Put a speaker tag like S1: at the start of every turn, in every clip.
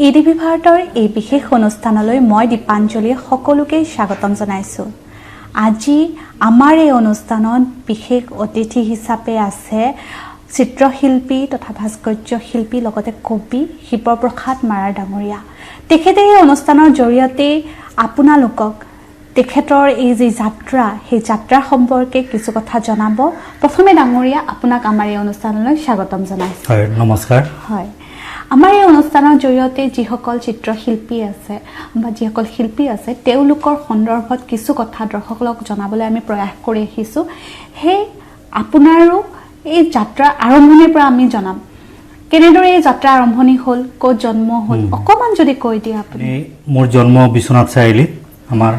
S1: ইডিবি ভাৰতৰ এই বিশেষ অনুষ্ঠানলৈ মই দীপাঞ্জলিয়ে সকলোকে স্বাগতম জনাইছো। আজি আমাৰ এই অনুষ্ঠানত বিশেষ অতিথি হিচাপে আছে চিত্ৰশিল্পী তথা ভাস্কৰ্য শিল্পী লগতে কবি শিৱপ্ৰসাদ মাৰাৰ ডাঙৰীয়া। তেখেতে এই অনুষ্ঠানৰ জৰিয়তে আপোনালোকক তেখেতৰ এই যে যাত্ৰা সেই যাত্ৰাৰ সম্পৰ্কে কিছু কথা জনাব। প্ৰথমে ডাঙৰীয়া আপোনাক আমাৰ এই অনুষ্ঠানলৈ স্বাগতম জনাইছো।
S2: হয়, নমস্কাৰ।
S1: হয়, আমাৰ এই অনুষ্ঠানৰ জৰিয়তে যিসকল চিত্ৰশিল্পী আছে বা যিসকল শিল্পী আছে তেওঁলোকৰ সন্দৰ্ভত কিছু কথা দৰ্শকক জনাবলৈ আমি প্ৰয়াস কৰি আহিছোঁ। সেই আপোনাৰো এই যাত্ৰা আৰম্ভণিৰ পৰা আমি জনাম কেনেদৰে এই যাত্ৰা আৰম্ভণি হ'ল, ক'ত জন্ম হ'ল, অকণমান যদি কৈ দিয়ে আপুনি।
S2: মোৰ জন্ম বিশ্বনাথ চাৰিআলিত, আমাৰ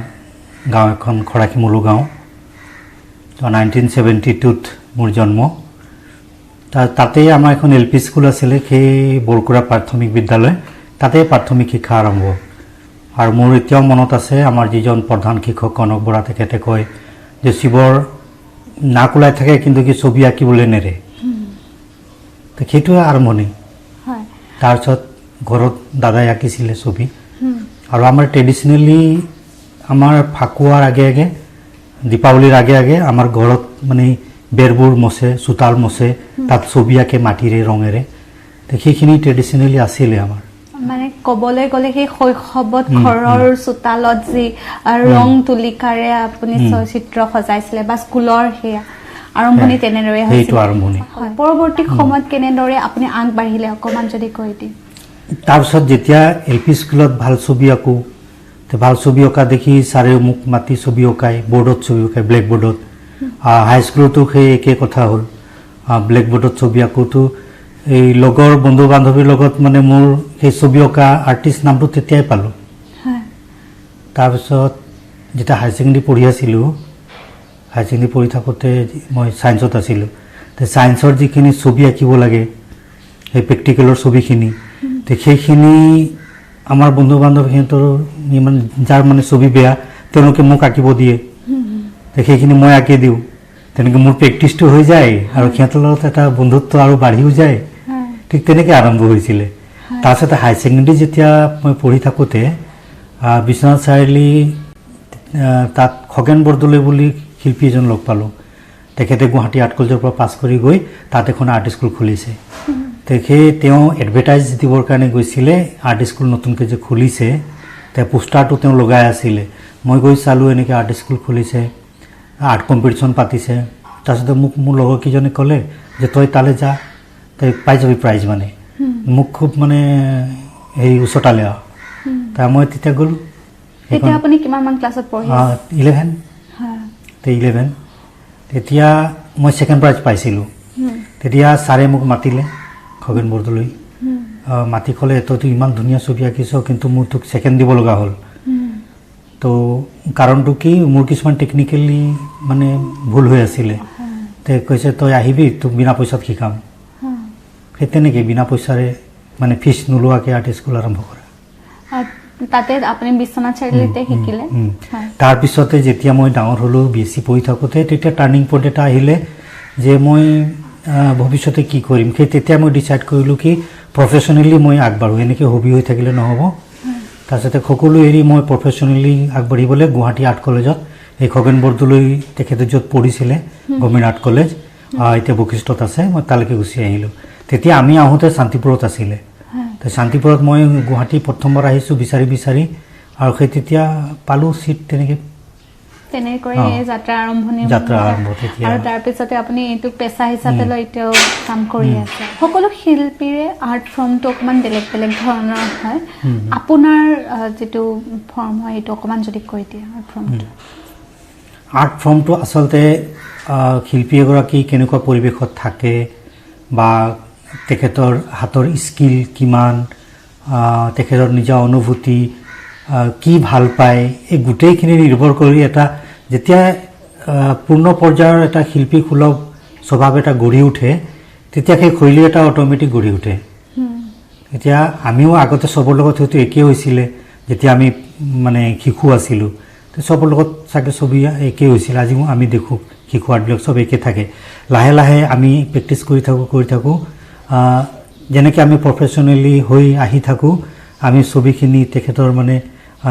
S2: গাঁও এখন খৰাকিমলু গাঁও। 1972ত মোৰ জন্ম। তাতেই আমাৰ এখন LP স্কুল আছিলে, সেই বৰকুৰা প্ৰাথমিক বিদ্যালয়, তাতে প্ৰাথমিক শিক্ষা আৰম্ভ। আৰু মোৰ এতিয়াও মনত আছে, আমাৰ যিজন প্ৰধান শিক্ষক কনক বৰা, তেখেতে কয় যে শিৱৰ নাক ওলাই থাকে কিন্তু কি ছবি আঁকিবলৈ নেৰে। তো সেইটোৱে আৰম্ভণি। তাৰপিছত ঘৰত দাদাই আঁকিছিলে ছবি। আৰু আমাৰ ট্ৰেডিশ্যনেলি আমাৰ ফাকুৱাৰ আগে আগে, দীপাৱলীৰ আগে আগে আমাৰ ঘৰত মানে বেৰবোৰ মচে, চোতাল মচে, তাত ছবি আঁকে মাটিৰে ৰঙেৰে। তো সেইখিনি ট্ৰেডিশ্যনেলি আছিলে আমাৰ।
S1: মানে ক'বলৈ গ'লে সেই শৈশৱত ঘৰৰ চোতালত যি ৰং তুলিকাৰে আপুনি চিত্ৰ সজাইছিলে বা স্কুলৰ সেয়া আৰম্ভণি তেনেদৰে হৈছিল। পৰৱৰ্তী সময়ত কেনেদৰে আপুনি আগবাঢ়িলে অকণমান যদি কৈ দিয়ে।
S2: তাৰপিছত যেতিয়া LP স্কুলত ভাল ছবি আঁকো, ভাল ছবি অঁকা দেখি ছাৰেও মোক মাতি ছবি অঁকাই, বৰ্ডত ছবি অঁকাই, ব্লেকবৰ্ডত। হাইস্কুলতো সেই একে কথা হ'ল, ব্লেকবৰ্ডত ছবি আঁকোতো এই লগৰ বন্ধু বান্ধৱীৰ লগত মানে মোৰ সেই ছবি অঁকা আৰ্টিষ্ট নামটো তেতিয়াই পালোঁ। তাৰপিছত যেতিয়া হায়াৰ ছেকেণ্ডেৰী পঢ়ি আছিলোঁ, হায়াৰ ছেকেণ্ডেৰী পঢ়ি থাকোঁতে মই ছায়েন্সত আছিলোঁ। তো ছায়েন্সৰ যিখিনি ছবি আঁকিব লাগে, সেই প্ৰেক্টিকেলৰ ছবিখিনি, তো সেইখিনি আমাৰ বন্ধু বান্ধৱ সিহঁতৰ ইমান যাৰ মানে ছবি বেয়া, তেওঁলোকে মোক আঁকিব দিয়ে। তো সেইখিনি মই আঁকি দিওঁ। তেনেকৈ মোৰ প্ৰেক্টিচটো হৈ যায় আৰু সিহঁতৰ লগত এটা বন্ধুত্ব আৰু বাঢ়িও যায়। ঠিক তেনেকৈ আৰম্ভ হৈছিলে। তাৰপিছতে হায়াৰ ছেকেণ্ডেৰী যেতিয়া মই পঢ়ি থাকোঁতে বিশ্বনাথ চাৰিআলি তাত খগেন বৰদলৈ বুলি শিল্পী এজন লগ পালোঁ। তেখেতে গুৱাহাটী আৰ্ট কলেজৰ পৰা পাছ কৰি গৈ তাত এখন আৰ্ট স্কুল খুলিছে। তেওঁ এডভাৰটাইজ দিবৰ কাৰণে গৈছিলে, আৰ্ট স্কুল নতুনকৈ যে খুলিছে, পোষ্টাৰটো তেওঁ লগাই আছিলে। মই গৈ চালোঁ এনেকৈ আৰ্ট স্কুল খুলিছে, আৰ্ট কম্পিটিশ্যন পাতিছে। তাৰপিছতে মোক মোৰ লগৰকেইজনে ক'লে যে তই তালৈ যা, তই পাই যাবি প্ৰাইজ। মানে মোক খুব মানে হেৰি উচতালে আৰু। তাৰ মই তেতিয়া গ'লোঁ। 11। তেতিয়া মই ছেকেণ্ড প্ৰাইজ পাইছিলোঁ। তেতিয়া ছাৰে মোক মাতিলে, খগেন বৰদলৈ মাতি ক'লে তইতো ইমান ধুনীয়া ছবি আঁকিছ, কিন্তু মোৰ তোক ছেকেণ্ড দিব লগা হ'ল। তো কাৰণটো কি, মোৰ কিছুমান টেকনিকেলি মানে ভুল হৈ আছিলে। তে কৈছে তই আহিবি, তোক বিনা পইচাত শিকাম। সেই তেনেকৈ বিনা পইচাৰে মানে ফিজ নোলোৱাকৈ আৰ্ট স্কুল আৰম্ভ কৰা।
S1: তাতে আপুনি বিশ্বনাথ চাৰিআলিতে শিকিলে।
S2: তাৰপিছতে যেতিয়া মই ডাঙৰ হ'লোঁ, BSc পঢ়ি থাকোঁতে, তেতিয়া টাৰ্ণিং পইণ্ট এটা আহিলে যে মই ভৱিষ্যতে কি কৰিম। সেই তেতিয়া মই ডিচাইড কৰিলোঁ কি প্ৰফেশ্যনেলি মই আগবাঢ়োঁ, এনেকৈ হবি হৈ থাকিলে নহ'ব। তাৰপিছতে সকলো এৰি মই প্ৰফেশ্যনেলি আগবাঢ়িবলৈ গুৱাহাটী আৰ্ট কলেজত, এই খগেন বৰদলৈ তেখেতে য'ত পঢ়িছিলে গভৰ্ণমেণ্ট আৰ্ট কলেজ, এতিয়া বশিষ্ঠত আছে, মই তালৈকে গুচি আহিলোঁ। তেতিয়া আমি আহোঁতে শান্তিপুৰত আছিলে। তো শান্তিপুৰত মই গুৱাহাটী প্ৰথমবাৰ আহিছোঁ বিচাৰি বিচাৰি, আৰু সেই তেতিয়া পালোঁ চিট।
S1: তেনেকৈ যাত্ৰা আৰম্ভ। আৰু তাৰপিছতে আপুনি এইটো পেচা হিচাপে লৈ এতিয়াও কাম কৰি আছে। সকলো শিল্পীৰে আৰ্ট ফৰ্মটো অকণমান বেলেগ বেলেগ ধৰণৰ হয়। আপোনাৰ যিটো ফৰ্ম হয় এইটো অকণমান যদি কৈ দিয়ে।
S2: আৰ্ট ফৰ্মটো আচলতে শিল্পী এগৰাকী কেনেকুৱা পৰিৱেশত থাকে বা তেখেতৰ হাতৰ স্কিল কিমান, তেখেতৰ নিজা অনুভূতি, কি ভাল পায়, এই গোটেইখিনি নিৰ্ভৰ কৰি এটা যেতিয়া পূৰ্ণ পৰ্যায়ৰ এটা শিল্পী সুলভ স্বভাৱ এটা গঢ়ি উঠে, তেতিয়া সেই শৈলী এটা অট'মেটিক গঢ়ি উঠে। এতিয়া আমিও আগতে চবৰ লগত হয়তো একেই হৈছিলে, যেতিয়া আমি মানে শিশু আছিলোঁ, তো চবৰ লগত চাগে ছবি একেই হৈছিল। আজিও আমি দেখোঁ শিশু আৰ্টবিলাক চব একে থাকে। লাহে লাহে আমি প্ৰেক্টিচ কৰি থাকোঁ যেনেকৈ আমি প্ৰফেশ্যনেলি হৈ আহি থাকোঁ, আমি ছবিখিনি তেখেতৰ মানে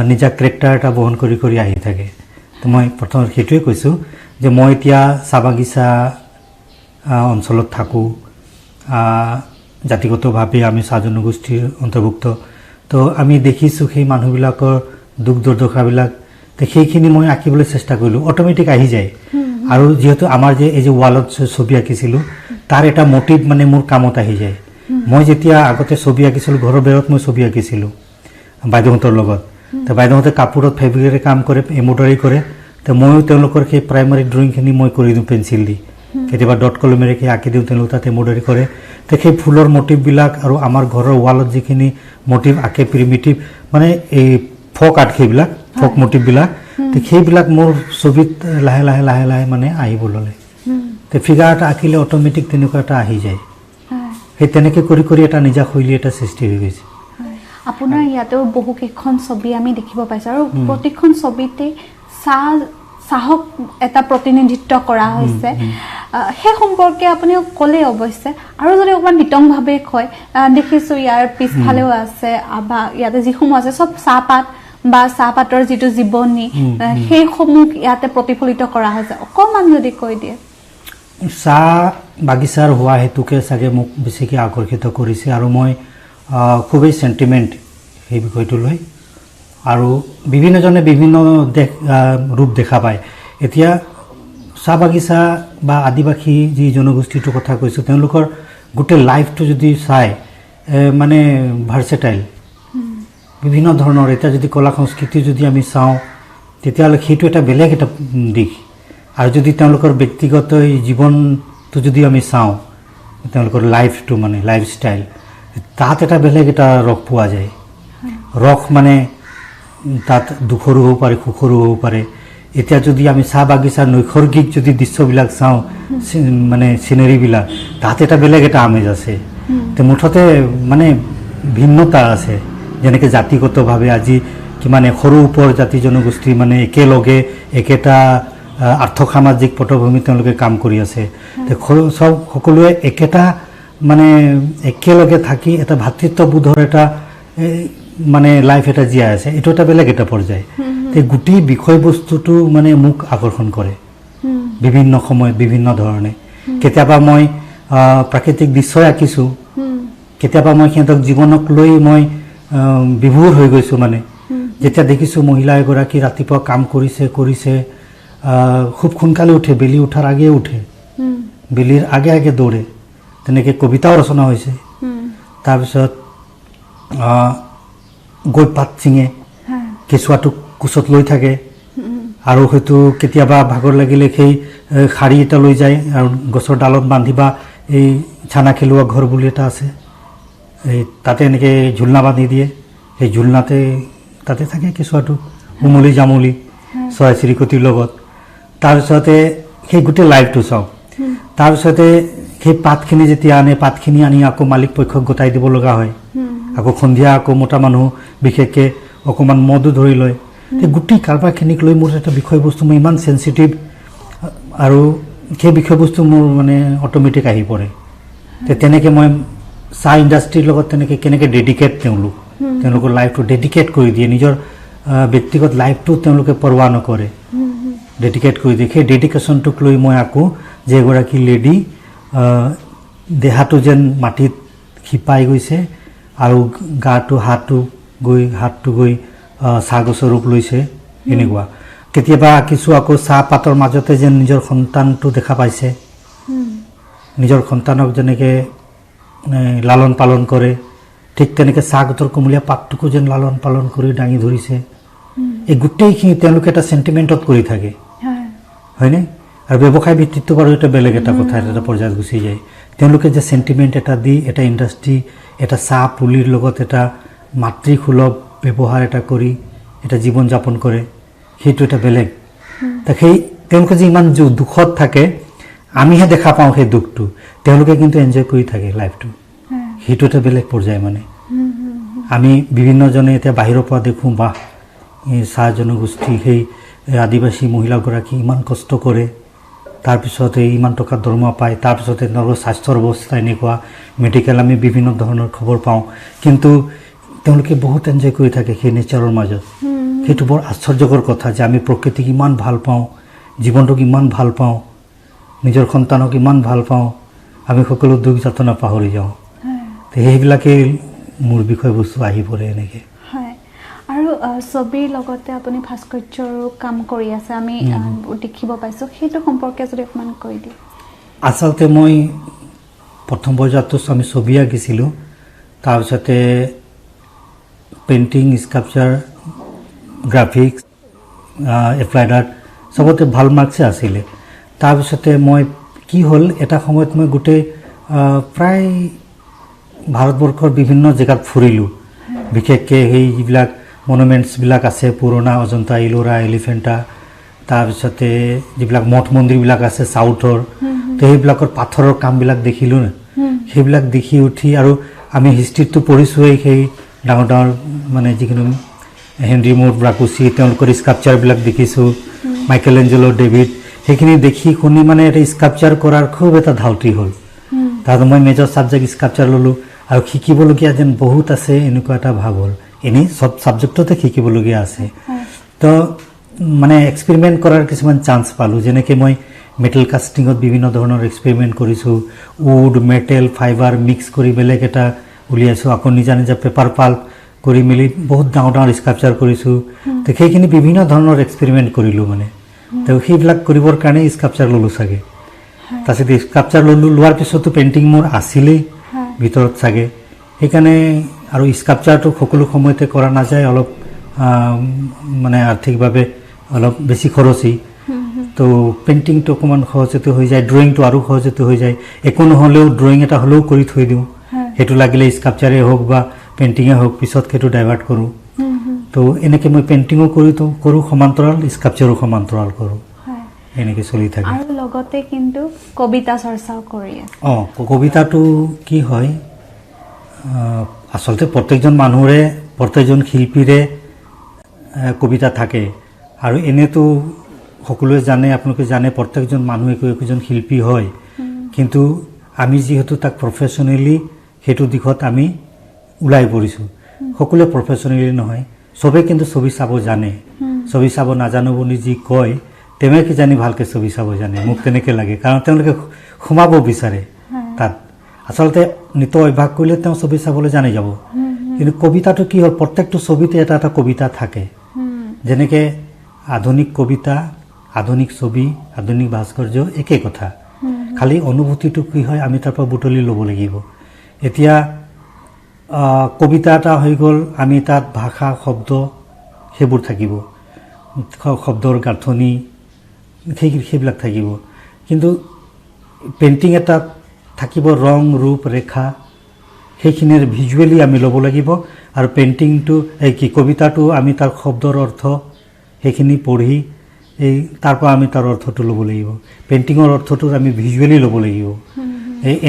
S2: নিজা কেৰেক্টাৰ এটা বহন কৰি কৰি আহি থাকে। তো মই প্ৰথমতে সেইটোৱে কৈছোঁ যে মই এতিয়া চাহ বাগিচা অঞ্চলত থাকোঁ, জাতিগতভাৱে আমি চাহ জনগোষ্ঠীৰ অন্তৰ্ভুক্ত। তো আমি দেখিছোঁ সেই মানুহবিলাকৰ দুখ দুৰ্দশাবিলাক, তো সেইখিনি মই আঁকিবলৈ চেষ্টা কৰিলোঁ, অট'মেটিক আহি যায়। আৰু যিহেতু আমাৰ যে এই যে ৱালত ছবি আঁকিছিলোঁ তাৰ এটা মটিভ মানে মোৰ কামত আহি যায়। মই যেতিয়া আগতে ছবি আঁকিছিলোঁ, ঘৰৰ বেৰত মই ছবি আঁকিছিলোঁ বাইদেউহঁতৰ লগত। তো বাইদেউহঁতে কাপোৰত ফেব্ৰিকেৰে কাম কৰে, এম্ব্ৰইডাৰী কৰে। তো ময়ো তেওঁলোকৰ সেই প্ৰাইমাৰী ড্ৰয়িংখিনি মই কৰি দিওঁ পেঞ্চিল দি, কেতিয়াবা ডট কলমেৰে আঁকি দিওঁ, তেওঁলোক তাত এম্ব্ৰইডাৰী কৰে। তো সেই ফুলৰ মটিভবিলাক আৰু আমাৰ ঘৰৰ ৱালত যিখিনি মটিভ আঁকে প্ৰিমিটিভ মানে এই ফক আৰ্ট, সেইবিলাক ফক মটিভবিলাক, তো সেইবিলাক মোৰ ছবিত লাহে লাহে লাহে লাহে মানে আহিব ল'লে। তো ফিগাৰ এটা আঁকিলে অট'মেটিক তেনেকুৱা এটা আহি যায়। সেই তেনেকৈ কৰি কৰি এটা নিজা শৈলী এটা সৃষ্টি হৈ গৈছে।
S1: আপোনাৰ ইয়াতেও বহুকেইখন ছবি আমি দেখিব পাইছোঁ আৰু প্ৰতিখন ছবিতে চাহক এটা প্ৰতিনিধিত্ব কৰা হৈছে। সেই সম্পৰ্কে আপুনি ক'লে অৱশ্যে, আৰু যদি অকণমান বিতংভাৱে কয়, দেখিছোঁ ইয়াৰ পিছফালেও আছে বা ইয়াতে যিসমূহ আছে চব চাহপাত বা চাহপাতৰ যিটো জীৱনী, সেইসমূহ ইয়াতে প্ৰতিফলিত কৰা হৈছে। অকণমান যদি কৈ দিয়ে।
S2: চাহ বাগিচাৰ হোৱা হেতুকে চাগে মোক বেছিকৈ আকৰ্ষিত কৰিছে আৰু মই খুবেই চেণ্টিমেণ্ট সেই বিষয়টো লৈ। আৰু বিভিন্নজনে বিভিন্ন ৰূপ দেখা পায়। এতিয়া চাহ বাগিচা বা আদিবাসী যি জনগোষ্ঠীটোৰ কথা কৈছোঁ, তেওঁলোকৰ গোটেই লাইফটো যদি চায় মানে ভাৰ্চেটাইল, বিভিন্ন ধৰণৰ। এতিয়া যদি কলা সংস্কৃতি যদি আমি চাওঁ তেতিয়াহ'লে সেইটো এটা বেলেগ এটা দিশ। আৰু যদি তেওঁলোকৰ ব্যক্তিগত জীৱনটো যদি আমি চাওঁ, তেওঁলোকৰ লাইফটো মানে লাইফষ্টাইল, তাত এটা বেলেগ এটা ৰস পোৱা যায়। ৰস মানে তাত দুখৰো হ'ব পাৰে, সুখৰো হ'ব পাৰে। এতিয়া যদি আমি চাহ বাগিচাৰ নৈসৰ্গিক যদি দৃশ্যবিলাক চাওঁ, মানে চিনেৰীবিলাক, তাত এটা বেলেগ এটা আমেজ আছে। তো মুঠতে মানে ভিন্নতা আছে। যেনেকৈ জাতিগতভাৱে আজি কিমান সৰু ওপৰ জাতি জনগোষ্ঠী মানে একেলগে একেটা আৰ্থসামাজিক পটভূমিত তেওঁলোকে কাম কৰি আছে। চব সকলোৱে একেটা মানে একেলগে থাকি এটা ভাতৃত্ববোধৰ এটা মানে লাইফ এটা জীয়াই আছে। এইটো এটা বেলেগ এটা পৰ্যায়। এই গোটেই বিষয়বস্তুটো মানে মোক আকৰ্ষণ কৰে বিভিন্ন সময়ত বিভিন্ন ধৰণে। কেতিয়াবা মই প্ৰাকৃতিক দৃশ্যই আঁকিছোঁ, কেতিয়াবা মই সিহঁতক জীৱনক লৈ মই বিভোৰ হৈ গৈছোঁ। মানে যেতিয়া দেখিছোঁ মহিলা এগৰাকী ৰাতিপুৱা কাম কৰিছে, খুব সোনকালে উঠে, বেলি উঠাৰ আগেয়ে উঠে, বেলিৰ আগে আগে দৌৰে, তেনেকৈ কবিতাও ৰচনা হৈছে। তাৰপিছত গৈ পাত ছিঙে, কেঁচুৱাটোক কোচত লৈ থাকে, আৰু হয়তো কেতিয়াবা ভাগৰ লাগিলে সেই শাৰী এটা লৈ যায় আৰু গছৰ ডালত বান্ধি, বা এই ছানা খেলোৱা ঘৰ বুলি এটা আছে, এই তাতে এনেকৈ ঝুলনা বান্ধি দিয়ে। সেই ঝুলনাতে তাতে থাকে কেঁচুৱাটো, উমলি জামলি চৰাই চিৰিকটিৰ লগত। তাৰপিছতে সেই গোটেই লাইফটো চাওক। তাৰপিছতে সেই পাতখিনি যেতিয়া আনে, পাতখিনি আনি আকৌ মালিক পক্ষক গতাই দিব লগা হয়। আকৌ সন্ধিয়া আকৌ মতা মানুহ বিশেষকৈ অকণমান মদো ধৰি লয়। সেই গোটেই কাৰবাৰখিনিক লৈ মোৰ এটা বিষয়বস্তু মই ইমান চেঞ্চিটিভ, আৰু সেই বিষয়বস্তু মোৰ মানে অট'মেটিক আহি পৰে। তেনেকৈ মই চাহ ইণ্ডাষ্ট্ৰীৰ লগত তেনেকৈ কেনেকৈ ডেডিকেট তেওঁলোকৰ লাইফটো ডেডিকেট কৰি দিয়ে, নিজৰ ব্যক্তিগত লাইফটো তেওঁলোকে পৰৱা নকৰে, ডেডিকেট কৰি দিয়ে। সেই ডেডিকেশ্যনটোক লৈ মই আকৌ যে এগৰাকী লেডি দেহাটো যেন মাটিত শিপাই গৈছে আৰু গাটো হাতটো গৈ চাহগছৰ ৰূপ লৈছে, এনেকুৱা। কেতিয়াবা কিছু আকৌ চাহপাতৰ মাজতে যেন নিজৰ সন্তানটো দেখা পাইছে, নিজৰ সন্তানক যেনেকৈ লালন পালন কৰে, ঠিক তেনেকৈ চাহগছৰ কোমলীয়া পাতটোকো যেন লালন পালন কৰি দাঙি ধৰিছে। এই গোটেইখিনি তেওঁলোকে এটা চেণ্টিমেণ্টত কৰি থাকে, হয়নে? আৰু ব্যৱসায় ভিত্তিটো বাৰু এটা বেলেগ এটা কথা, এটা পৰ্যায়ত গুচি যায়। তেওঁলোকে যে চেণ্টিমেণ্ট এটা দি এটা ইণ্ডাষ্ট্ৰী, এটা চাহ পুলিৰ লগত এটা মাতৃসুলভ ব্যৱহাৰ এটা কৰি এটা জীৱন যাপন কৰে, সেইটো এটা বেলেগ। তেওঁলোকে যে ইমান দুখত থাকে, আমিহে দেখা পাওঁ সেই দুখটো, তেওঁলোকে কিন্তু এনজয় কৰি থাকে লাইফটো, সেইটো এটা বেলেগ পৰ্যায়। মানে আমি বিভিন্নজনে এতিয়া বাহিৰৰ পৰা দেখোঁ, বাহ এই চাহ জনগোষ্ঠী সেই আদিবাসী মহিলাগৰাকী ইমান কষ্ট কৰে, তাৰপিছতে ইমান টকা দৰমহা পায়, তাৰপিছতে তেওঁলোকৰ স্বাস্থ্যৰ অৱস্থা এনেকুৱা, মেডিকেল আমি বিভিন্ন ধৰণৰ খবৰ পাওঁ। কিন্তু তেওঁলোকে বহুত এনজয় কৰি থাকে সেই নেচাৰৰ মাজত। সেইটো বৰ আশ্চৰ্যকৰ কথা যে আমি প্ৰকৃতিক ইমান ভাল পাওঁ, জীৱনটোক ইমান ভাল পাওঁ, নিজৰ সন্তানক ইমান ভাল পাওঁ, আমি সকলো দুখ যাতনা পাহৰি যাওঁ। তো সেইবিলাকেই মোৰ বিষয়বস্তু আহি পৰে এনেকৈ।
S1: হয়, আৰু ছবিৰ লগতে আপুনি ভাস্কৰ্যৰো কাম কৰি আছে, আমি দেখিব পাইছোঁ, সেইটো সম্পৰ্কে যদি অকণমান কৈ দিয়ে।
S2: আচলতে মই প্ৰথম পৰ্যায়তো আমি ছবি আঁকিছিলোঁ, তাৰপিছতে painting, sculpture, graphics, applied art চবতে ভাল মাৰ্কছে আছিলে। তাৰপিছতে মই কি হ'ল, এটা সময়ত মই গোটেই প্ৰায় ভাৰতবৰ্ষৰ বিভিন্ন জেগাত ফুৰিলোঁ, বিশেষকৈ সেই যিবিলাক মনুমেণ্টছবিলাক আছে পুৰণা, অজন্তা, ইলোৰা, এলিফেণ্টা, তাৰপিছতে যিবিলাক মঠ মন্দিৰবিলাক আছে চাউথৰ, তো সেইবিলাকৰ পাথৰৰ কামবিলাক দেখিলোঁ। সেইবিলাক দেখি উঠি, আৰু আমি হিষ্ট্ৰীটো পঢ়িছোঁৱেই, সেই ডাঙৰ ডাঙৰ মানে যিখিনি হেনৰি মুৰ, ব্ৰাকুচি, তেওঁলোকৰ স্কাল্পচাৰবিলাক দেখিছোঁ, মাইকেল এঞ্জেলো, ডেভিড, সেইখিনি দেখি শুনি মানে এটা স্কাল্পচাৰ কৰাৰ খুব এটা ধাউতি হ'ল। তাৰপিছত মই মেজৰ ছাবজেক্ট স্কাল্পচাৰ ল'লোঁ, আৰু শিকিবলগীয়া যেন বহুত আছে এনেকুৱা এটা ভাৱ হ'ল। এনেই চব ছাবজেক্টতে শিকিবলগীয়া আছে। তো মানে এক্সপেৰিমেণ্ট কৰাৰ কিছুমান চান্স পালোঁ, যেনেকৈ মই মেটেল কাষ্টিঙত বিভিন্ন ধৰণৰ এক্সপেৰিমেণ্ট কৰিছোঁ, উড, মেটেল, ফাইবাৰ মিক্স কৰি বেলেগ এটা উলিয়াইছোঁ, আকৌ নিজা নিজা পেপাৰ পাল্প কৰি মেলি বহুত ডাঙৰ ডাঙৰ স্কাল্পচাৰ কৰিছোঁ। তো সেইখিনি বিভিন্ন ধৰণৰ এক্সপেৰিমেণ্ট কৰিলোঁ মানে। তো সেইবিলাক কৰিবৰ কাৰণে স্কাল্পচাৰ ল'লোঁ চাগে। তাৰপিছত স্কাল্পচাৰ ল'লোঁ, লোৱাৰ পিছতো পেইণ্টিং মোৰ আছিলেই ভিতৰত চাগে, সেইকাৰণে। আৰু স্কাল্পচাৰটো সকলো সময়তে কৰা নাযায়, অলপ মানে আৰ্থিকভাৱে অলপ বেছি খৰচী। তো পেইণ্টিংটো অকণমান সহজতে হৈ যায়, ড্ৰয়িংটো আৰু সহজতে হৈ যায়। একো নহ'লেও ড্ৰয়িং এটা হ'লেও কৰি থৈ দিওঁ, সেইটো লাগিলে স্কাল্পচাৰেই হওক বা পেইণ্টিঙে হওক, পিছত সেইটো ডাইভাৰ্ট কৰোঁ। তো এনেকৈ মই পেইণ্টিঙো কৰোঁ সমান্তৰাল, স্কাল্পচাৰো সমান্তৰাল কৰোঁ, এনেকৈ চলি থাকে।
S1: আৰু লগতে কিন্তু কবিতা চৰ্চাও কৰি আছে।
S2: কবিতাটো কি হয়, আচলতে প্ৰত্যেকজন মানুহৰে, প্ৰত্যেকজন শিল্পীৰে কবিতা থাকে। আৰু এনেতো সকলোৱে জানে, আপোনালোকে জানে, প্ৰত্যেকজন মানুহ একোজন শিল্পী হয়। কিন্তু আমি যিহেতু তাক প্ৰফেশ্যনেলি সেইটো দিশত আমি ওলাই পৰিছোঁ। সকলোৱে প্ৰফেশ্যনেলি নহয়, চবেই কিন্তু ছবি চাব জানে। ছবি চাব নাজানো বুলি যি কয়, তেওঁৱে কিজানি ভালকৈ ছবি চাব জানে, মোক তেনেকৈ লাগে। কাৰণ তেওঁলোকে সোমাব বিচাৰে তাত। আচলতে নিত অভ্যাস কৰিলে তেওঁ ছবি চাবলৈ জানি যাব। কিন্তু কবিতাটো কি হ'ল, প্ৰত্যেকটো ছবিতে এটা এটা কবিতা থাকে। যেনেকৈ আধুনিক কবিতা, আধুনিক ছবি, আধুনিক ভাস্কৰ্য একেই কথা, খালি অনুভূতিটো কি হয় আমি তাৰ পৰা বুটলি ল'ব লাগিব। এতিয়া কবিতা এটা হৈ গ'ল, আমি তাত ভাষা, শব্দ সেইবোৰ থাকিব, শব্দৰ গাঁথনি সেইবিলাক থাকিব। কিন্তু পেইণ্টিং এটাত থাকিব ৰং, ৰূপ, ৰেখা, সেইখিনিৰ ভিজুৱেলি আমি ল'ব লাগিব। আৰু পেইণ্টিংটো কবিতাটো আমি তাৰ শব্দৰ অৰ্থ সেইখিনি পঢ়ি তাৰ পৰা আমি তাৰ অৰ্থটো ল'ব লাগিব। পেইণ্টিঙৰ অৰ্থটো আমি ভিজুৱেলি ল'ব লাগিব।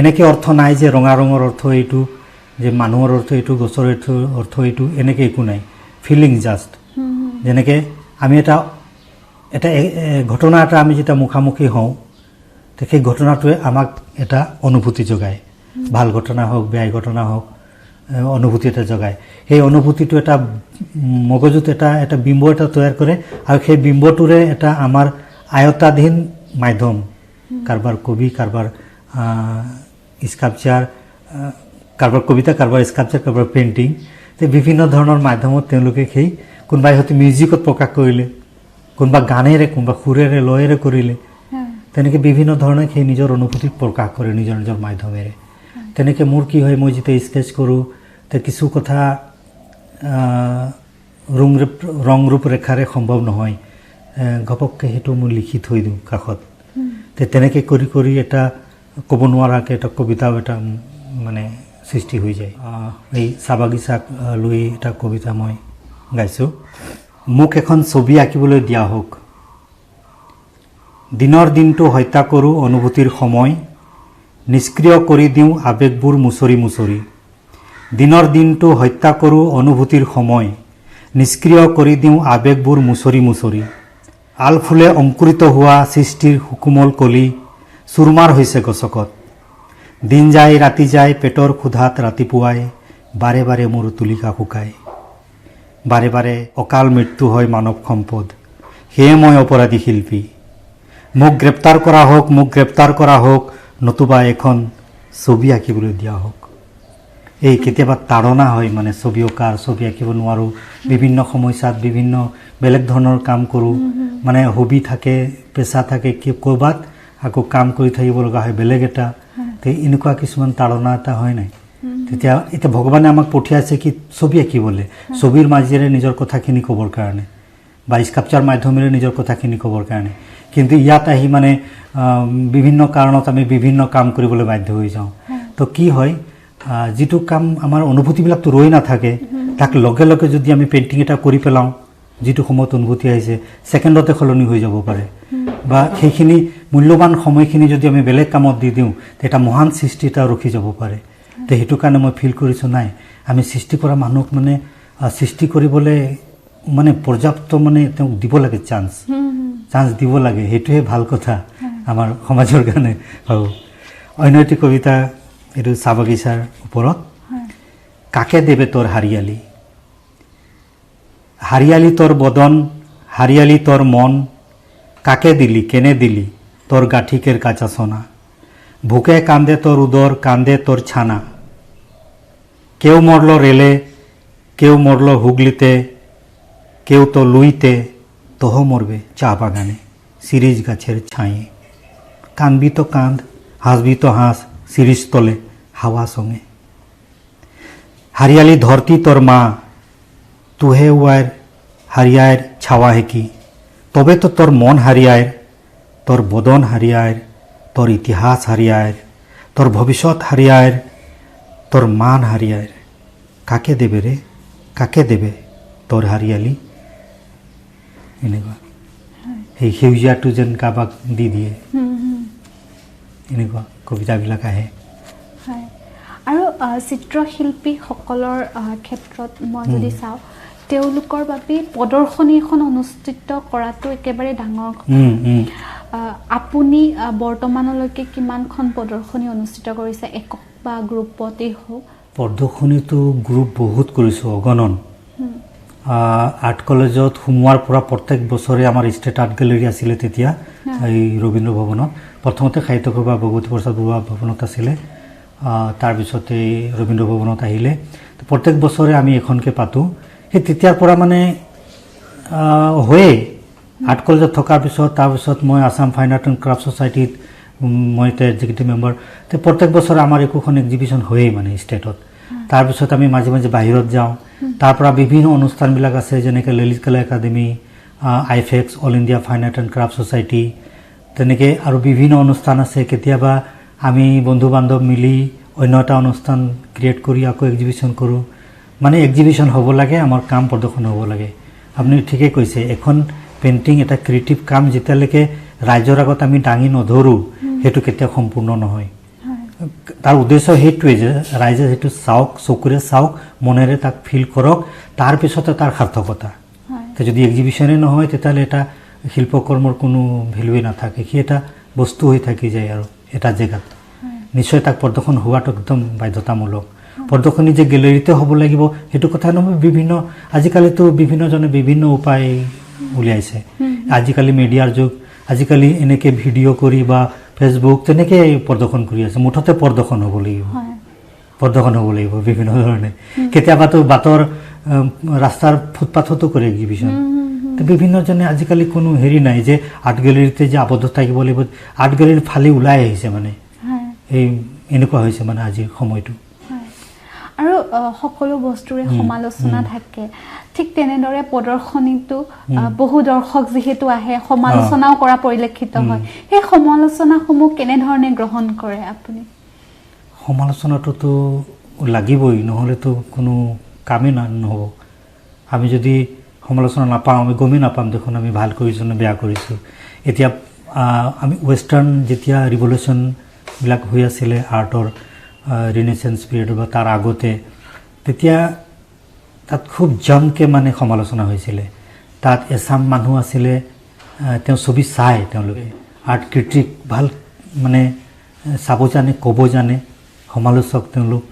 S2: এনেকৈ অৰ্থ নাই যে ৰঙা ৰঙৰ অৰ্থ এইটো, যে মানুহৰ অৰ্থ এইটো, গছৰ অৰ্থ এইটো, এনেকৈ একো নাই। Feeling just. যেনেকৈ আমি এটা ঘটনা এটা আমি যেতিয়া মুখামুখি হওঁ, সেই ঘটনাটোৱে আমাক এটা অনুভূতি যোগায়। ভাল ঘটনা হওক, বেয়া ঘটনা হওক, অনুভূতি এটা জগায়। সেই অনুভূতিটো এটা মগজুত এটা বিম্ব এটা তৈয়াৰ কৰে, আৰু সেই বিম্বটোৰে এটা আমাৰ আয়ত্তাধীন মাধ্যম, কাৰোবাৰ কবি, কাৰোবাৰ স্কাল্পচাৰ, কাৰোবাৰ কবিতা, কাৰোবাৰ স্কাল্পচাৰ, কাৰোবাৰ পেইণ্টিং, বিভিন্ন ধৰণৰ মাধ্যমত তেওঁলোকে সেই কোনোবাই হয়তো মিউজিকত প্ৰকাশ কৰিলে, কোনোবা গানেৰে, কোনোবা সুৰেৰে, লয়েৰে কৰিলে, তেনেকৈ বিভিন্ন ধৰণে সেই নিজৰ অনুভূতি প্ৰকাশ কৰে নিজৰ নিজৰ মাধ্যমেৰে। তেনেকৈ মোৰ কি হয়, মই যেতিয়া স্কেচ কৰোঁ, কিছু কথা ৰং ৰূপ ৰেখাৰে সম্ভৱ নহয়, ঘপককৈ সেইটো মই লিখি থৈ দিওঁ কাষত। তেনেকৈ কৰি কৰি এটা ক'ব নোৱাৰাকৈ এটা কবিতাও এটা মানে সৃষ্টি হৈ যায়। এই চাহ বাগিচাক লৈ এটা কবিতা মই গাইছোঁ। মোক এখন ছবি আঁকিবলৈ দিয়া হওক, দিনৰ দিনটো হত্যা কৰোঁ অনুভূতিৰ সময়, নিষ্ক্ৰিয় কৰি দিওঁ আৱেগবোৰ মুচৰি মুচৰি। দিনৰ দিনটো হত্যা কৰোঁ অনুভূতিৰ সময়, নিষ্ক্ৰিয় কৰি দিওঁ আৱেগবোৰ মুচৰি মুচৰি। আলফুলে অংকুৰিত হোৱা সৃষ্টিৰ সুকোমল কলি চুৰমাৰ হৈছে গছকত। দিন যায় ৰাতি যায় পেটৰ ক্ষুধাত ৰাতিপুৱাই, বাৰে বাৰে মোৰ তুলিকা শুকায়, বাৰে বাৰে অকাল মৃত্যু হয় মানৱ সম্পদ, সেয়ে মই অপৰাধী শিল্পী, মোক গ্ৰেপ্তাৰ কৰা হওক, মোক গ্ৰেপ্তাৰ কৰা হওক, নতুবা এখন ছবি আঁকিবলৈ দিয়া হওক। এই কেতিয়াবা তাড়না হয়, মানে ছবি অঁকাৰ, ছবি আঁকিব নোৱাৰোঁ, বিভিন্ন সমস্যাত বিভিন্ন বেলেগ ধৰণৰ কাম কৰোঁ, মানে হবি থাকে, পেচা থাকে, ক'ৰবাত আকৌ কাম কৰি থাকিব লগা হয় বেলেগ এটা, এনেকুৱা কিছুমান তাড়না এটা হয় নাই। তেতিয়া এতিয়া ভগৱানে আমাক পঠিয়াইছে কি ছবি আঁকিবলৈ, ছবিৰ মাজেৰে নিজৰ কথাখিনি ক'বৰ কাৰণে বা স্কাল্পচাৰ মাধ্যমেৰে নিজৰ কথাখিনি ক'বৰ কাৰণে। কিন্তু ইয়াত আহি মানে বিভিন্ন কাৰণত আমি বিভিন্ন কাম কৰিবলৈ বাধ্য হৈ যাওঁ। তো কি হয়, যিটো কাম আমাৰ অনুভূতিবিলাকতো ৰৈ নাথাকে, তাক লগে লগে যদি আমি পেইণ্টিং এটা কৰি পেলাওঁ, যিটো সময়ত অনুভূতি আহিছে ছেকেণ্ডতে সলনি হৈ যাব পাৰে, বা সেইখিনি মূল্যৱান সময়খিনি যদি আমি বেলেগ কামত দি দিওঁ তেতিয়া মহান সৃষ্টি এটা ৰখি যাব পাৰে। তো সেইটো কাৰণে মই ফিল কৰিছোঁ, নাই আমি সৃষ্টি কৰা মানুহক মানে সৃষ্টি কৰিবলৈ মানে পৰ্যাপ্ত মানে তেওঁক দিব লাগে, চান্স দিব লাগে, সেইটোহে ভাল কথা আমাৰ সমাজৰ কাৰণে ভাবোঁ। অন্য এটি কবিতা, এইটো চাহ বাগিচাৰ ওপৰত। কাকে দেবে তোৰ হাৰিয়ালি, হাৰিয়ালি তোৰ বদন, হাৰিয়ালি তোৰ মন, কাকে দিলি কেনে দিলি তোর গাঠিকের কাঁচা সোনা, ভুকে কান্দে তোর উদর, কান্দে তোর ছানা, কেউ মরল রেলে, কেউ মরল হুগলিতে, কেউ তো লুইতে, তোহ মরবে চা বাগানে সিরিজ গাছের ছায়ে, কানবি তো কাঁদ, হাসবি তো হাস সিরিজ তলে হাওয়া সঙ্গে, হারিয়ালি ধরতি তোর মা, তুহে উয়ার হারিয়ায়ের ছাওয়া হে কি, তবে তো তোর মন হারিয়ায়ের, তোর বদন হারিয়ায়ের, তোর ইতিহাস হারিয়ায়ের, তোর ভবিষ্যৎ হারিয়ায়ের, তোর মান হারিয়ায়ের, কাকে দেবে রে, কাকে দেবে তোর হারিয়ালি। এনেকুৱা সেই সেউজীয়াটো যেন কাৰোবাক দি দিয়ে, এনেকুৱা কবিতাবিলাক আহে।
S1: আৰু চিত্ৰশিল্পীসকলৰ ক্ষেত্ৰত মই যদি চাওঁ, তেওঁলোকৰ বাবে প্ৰদৰ্শনী এখন অনুষ্ঠিত কৰাটো একেবাৰে ডাঙৰ কথা। আপুনি বৰ্তমানলৈকে কিমানখন প্ৰদৰ্শনী অনুষ্ঠিত কৰিছে, একক বা গ্ৰুপতেই হওক?
S2: প্ৰদৰ্শনীটো গ্ৰুপ বহুত কৰিছোঁ, অগণন। আৰ্ট কলেজত সোমোৱাৰ পৰা প্ৰত্যেক বছৰে আমাৰ ষ্টেট আৰ্ট গেলেৰী আছিলে তেতিয়া, এই ৰবীন্দ্ৰ ভৱনত। প্ৰথমতে সাহিত্য সভা ভগৱতী প্ৰসাদ বৰুৱা ভৱনত আছিলে, তাৰপিছতে ৰবীন্দ্ৰ ভৱনত আহিলে। প্ৰত্যেক বছৰে আমি এখনকৈ পাতোঁ। সেই তেতিয়াৰ পৰা মানে হয়েই আৰ্ট কলেজত থকাৰ পিছত, তাৰপিছত মই Assam Fine Art and Craft ছ'চাইটিত মই এতিয়া এক্সিকিউটিভ মেম্বাৰ। তো প্ৰত্যেক বছৰে আমাৰ একোখন এক্সিবিশ্যন হয়েই মানে ষ্টেটত। তাৰপিছত আমি মাজে মাজে বাহিৰত যাওঁ, তাৰ পৰা বিভিন্ন অনুষ্ঠানবিলাক আছে, যেনেকৈ Lalit Kala Akademi, AIFACS, All India Fine Art and Craft Society, তেনেকৈ আৰু বিভিন্ন অনুষ্ঠান আছে। কেতিয়াবা আমি বন্ধু বান্ধৱ মিলি অন্য এটা অনুষ্ঠান ক্ৰিয়েট কৰি আকৌ এক্সিবিশ্যন কৰোঁ। মানে এক্সিবিশ্যন হ'ব লাগে, আমাৰ কাম প্ৰদৰ্শন হ'ব লাগে। আপুনি ঠিকেই কৈছে, এখন পেইণ্টিং এটা ক্ৰিয়েটিভ কাম যেতিয়ালৈকে ৰাইজৰ আগত আমি দাঙি নধৰোঁ, সেইটো কেতিয়াও সম্পূৰ্ণ নহয়। তাৰ উদ্দেশ্য সেইটোৱে যে ৰাইজে সেইটো চাওক, চকুৰে চাওক, মনেৰে তাক ফিল কৰক, তাৰপিছতে তাৰ সাৰ্থকতা। যদি এক্সিবিশ্যনেই নহয়, তেতিয়াহ'লে এটা শিল্পকৰ্মৰ কোনো ভেলুৱেই নাথাকে, সি এটা বস্তু হৈ থাকি যায় আৰু এটা জেগাত। নিশ্চয় তাক প্ৰদৰ্শন হোৱাটো একদম বাধ্যতামূলক। প্ৰদৰ্শনী যে গেলেৰীতে হ'ব লাগিব সেইটো কথা নহয়। আজিকালিতো বিভিন্নজনে বিভিন্ন উপায় উলিয়াইছে। আজিকালি মিডিয়াৰ যুগ, আজিকালি এনেকৈ ভিডিঅ' কৰি বা ফেচবুক তেনেকৈ প্ৰদৰ্শন কৰি আছে। মুঠতে প্ৰদৰ্শন হ'ব লাগিব, প্ৰদৰ্শন হ'ব লাগিব বিভিন্ন ধৰণে। কেতিয়াবাতো বাটৰ ৰাস্তাৰ ফুটপাথতো কৰে এক্সিবিশ্যন। বিভিন্নজনে আজিকালি কোনো হেৰি নাই যে আৰ্ট গেলেৰীতে যে আবদ্ধ থাকিব লাগিব, আৰ্ট গেলেৰীৰ ফালি ওলাই আহিছে মানে। এই এনেকুৱা হৈছে মানে আজিৰ সময়টো।
S1: আৰু সকলো বস্তুৰে সমালোচনা থাকে, ঠিক তেনেদৰে প্ৰদৰ্শনীটো বহু দৰ্শক যিহেতু আহে, সমালোচনাও কৰা পৰিলক্ষিত হয়। সেই সমালোচনাসমূহ কেনেধৰণে গ্ৰহণ কৰে আপুনি?
S2: সমালোচনাটোতো লাগিবই, নহ'লেতো কোনো কামেই নহ'ব। আমি যদি সমালোচনা নাপাওঁ, আমি গমেই নাপাম দেখোন আমি ভাল কৰিছোঁ নে বেয়া কৰিছোঁ। এতিয়া আমি ৱেষ্টাৰ্ণ যেতিয়া ৰিভলিউশ্যনবিলাক হৈ আছিলে আৰ্টৰ, ৰিনেচেঞ্চ পিৰিয়ড বা তাৰ আগতে, তেতিয়া তাত খুব জমকৈ মানে সমালোচনা হৈছিলে। তাত এচাম মানুহ আছিলে, তেওঁ ছবি চায়, তেওঁলোকে আৰ্ট ক্ৰিটিক ভাল মানে চাব জানে, ক'ব জানে, সমালোচক তেওঁলোক।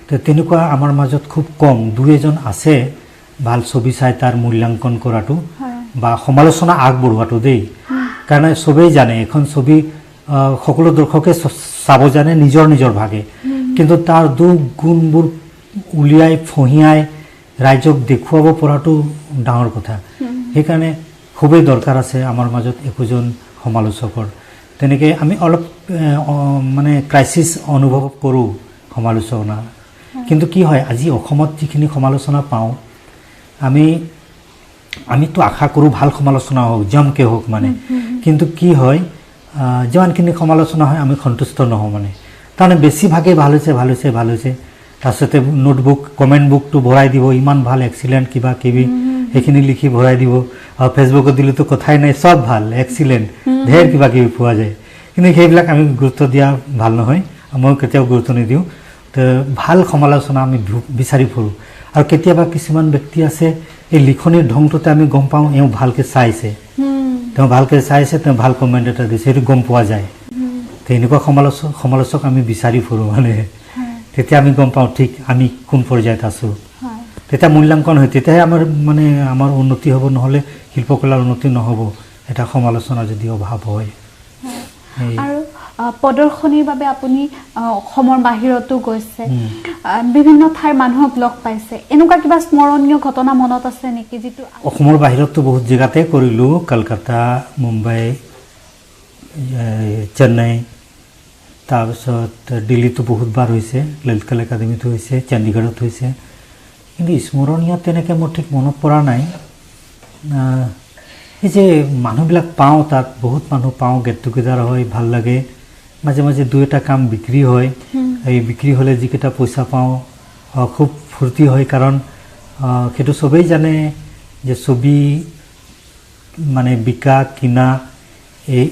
S2: তো তেনেকুৱা আমাৰ মাজত খুব কম, দুই এজন আছে ভাল ছবি চাই তাৰ মূল্যাংকন কৰাটো বা সমালোচনা আগবঢ়োৱাটো দেই। কাৰণ চবেই জানে এখন ছবি সকলো দৰ্শকে চাব জানে নিজৰ নিজৰ ভাগে, কিন্তু তাৰ দুখ গুণবোৰ উলিয়াই ফহিয়াই ৰাইজক দেখুৱাব পৰাটো ডাঙৰ কথা। সেইকাৰণে খুবেই দৰকাৰ আছে আমাৰ মাজত একোজন সমালোচকৰ। তেনেকৈ আমি অলপ মানে ক্ৰাইচিছ অনুভৱ কৰোঁ সমালোচনা। কিন্তু কি হয়, আজি অসমত যিখিনি সমালোচনা পাওঁ আমিতো আশা কৰোঁ ভাল সমালোচনা হওক, জমকে হওক মানে। কিন্তু কি হয়, যিমানখিনি সমালোচনা হয় আমি সন্তুষ্ট নহওঁ মানে। তাৰমানে বেছিভাগেই ভাল হৈছে, তাৰপিছতে নোটবুক কমেণ্ট বুকটো ভৰাই দিব, ইমান ভাল এক্সিলেণ্ট কিবা কিবি সেইখিনি লিখি ভৰাই দিব। আৰু ফেচবুকত দিলেতো কথাই নাই, চব ভাল এক্সিলেণ্ট, ঢেৰ কিবা কিবি পোৱা যায়। কিন্তু সেইবিলাক আমি গুৰুত্ব দিয়া ভাল নহয়, মই কেতিয়াও গুৰুত্ব নিদিওঁ। তো ভাল সমালোচনা আমি বিচাৰি ফুৰোঁ। আৰু কেতিয়াবা কিছুমান ব্যক্তি আছে এই লিখনিৰ ঢংটোতে আমি গম পাওঁ এওঁ ভালকৈ চাইছে, তেওঁ ভাল কমেণ্ট এটা দিছে, সেইটো গম পোৱা যায়। তো এনেকুৱা সমালোচক আমি বিচাৰি ফুৰোঁ মানে। তেতিয়া আমি গম পাওঁ ঠিক আমি কোন পৰ্যায়ত আছোঁ। তেতিয়া মূল্যাংকন হয়, তেতিয়াহে আমাৰ উন্নতি হ'ব, নহ'লে শিল্পকলাৰ উন্নতি নহ'ব এটা সমালোচনাৰ যদি অভাৱ হয়।
S1: আৰু প্ৰদৰ্শনীৰ বাবে আপুনি অসমৰ বাহিৰতো গৈছে, বিভিন্ন ঠাইৰ মানুহক লগ পাইছে, এনেকুৱা কিবা স্মৰণীয় ঘটনা মনত আছে নেকি যিটো?
S2: অসমৰ বাহিৰততো বহুত জেগাতে কৰিলোঁ, কলকাতা, মুম্বাই, চেন্নাই, তাৰপিছত দিল্লীতো বহুতবাৰ হৈছে, ললিত কলা একাডেমীতো হৈছে, চণ্ডীগড়ত হৈছে। কিন্তু স্মৰণীয় তেনেকৈ মোৰ ঠিক মনত পৰা নাই। এই যে মানুহবিলাক পাওঁ, তাত বহুত মানুহ পাওঁ, গেট টুগেডাৰ হয়, ভাল লাগে। মাজে মাজে দুই এটা কাম বিক্ৰী হয়, এই বিক্ৰী হ'লে যিকেইটা পইচা পাওঁ খুব ফূৰ্তি হয়। কাৰণ সেইটো চবেই জানে যে ছবি মানে বিকা কিনা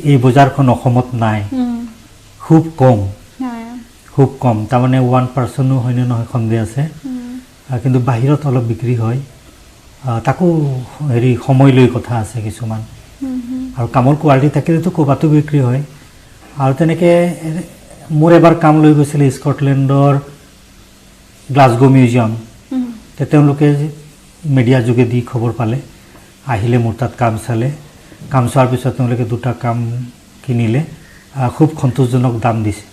S2: এই বজাৰখন অসমত নাই, খুব কম। তাৰমানে 1% হয়নে নহয় সন্দেহ আছে। কিন্তু বাহিৰত অলপ বিক্ৰী হয়, তাকো সময় লৈ কথা আছে কিছুমান। আৰু কামৰ কোৱালিটি থাকিলেতো ক'ৰবাতো বিক্ৰী হয়। আৰু তেনেকৈ মোৰ এবাৰ কাম লৈ গৈছিলে স্কটলেণ্ডৰ গ্লাছগো মিউজিয়াম। তেওঁলোকে মিডিয়াৰ যোগেদি খবৰ পালে, আহিলে মোৰ তাত কাম চালে। কাম চোৱাৰ পিছত তেওঁলোকে দুটা কাম কিনিলে, খুব সন্তোষজনক দাম দিছে।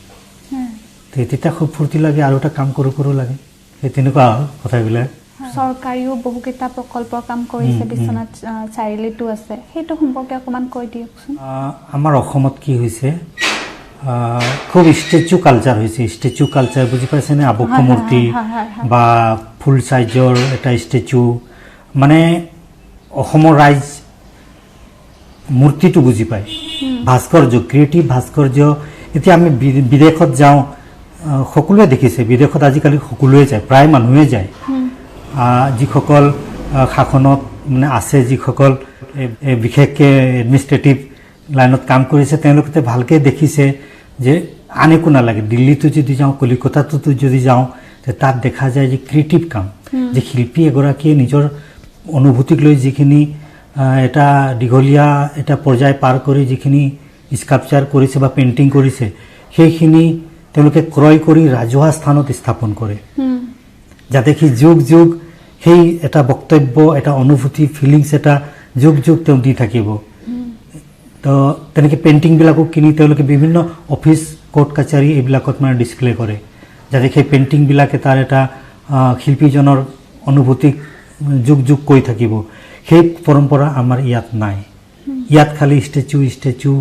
S2: তেতিয়া খুব ফূৰ্তি লাগে, আৰু এটা কাম কৰোঁ লাগে। সেই তেনেকুৱা কথাবিলাক।
S1: চৰকাৰীও বহুকেইটা প্ৰকল্পৰ কাম কৰিছে, বিশ্বনাথ চাৰিআলিতো আছে, সেইটো সম্পৰ্কে অকণমান কৈ দিয়কচোন।
S2: আমাৰ অসমত কি হৈছে, খুব ষ্টেচু কালচাৰ হৈছে। ষ্টেচু কালচাৰ বুজি পাইছেনে? আবক্ষ মূৰ্তি বা ফুল চাইজৰ এটা ষ্টেচু, মানে অসমৰ ৰাইজ মূৰ্তিটো বুজি পায়, ভাস্কৰ্য, ক্ৰিয়েটিভ ভাস্কৰ্য। এতিয়া আমি বিদেশত যাওঁ, সকলোৱে দেখিছে, বিদেশত আজিকালি সকলোৱে যায়, প্ৰায় মানুহে যায়। যিসকল শাসনত মানে আছে, যিসকল বিশেষকৈ এডমিনিষ্ট্ৰেটিভ লাইনত কাম কৰিছে, তেওঁলোকে ভালকৈ দেখিছে যে আন একো নালাগে। দিল্লীতো যদি যাওঁ, কলিকতাতো যদি যাওঁ, তাত দেখা যায় যে ক্ৰিয়েটিভ কাম, যে শিল্পী এগৰাকীয়ে নিজৰ অনুভূতিক লৈ যিখিনি এটা দীঘলীয়া এটা পৰ্যায় পাৰ কৰি যিখিনি স্কাল্পচাৰ কৰিছে বা পেইণ্টিং কৰিছে, সেইখিনি তেওঁলোকে ক্ৰয় কৰি ৰাজহুৱা স্থানত স্থাপন কৰে, যাতে সি যুগ যুগ সেই এটা বক্তব্য, এটা অনুভূতি, ফিলিংছ এটা যুগ যুগ তেওঁ দি থাকিব। তো তেনেকৈ পেইণ্টিংবিলাকো কিনি তেওঁলোকে বিভিন্ন অফিচ, কোৰ্ট কাছাৰী এইবিলাকত মানে ডিছপ্লে কৰে, যাতে সেই পেইণ্টিংবিলাকে তাৰ এটা শিল্পীজনৰ অনুভূতিক যুগ যুগ কৈ থাকিব। সেই পৰম্পৰা আমাৰ ইয়াত নাই। ইয়াত খালি ষ্টেচু,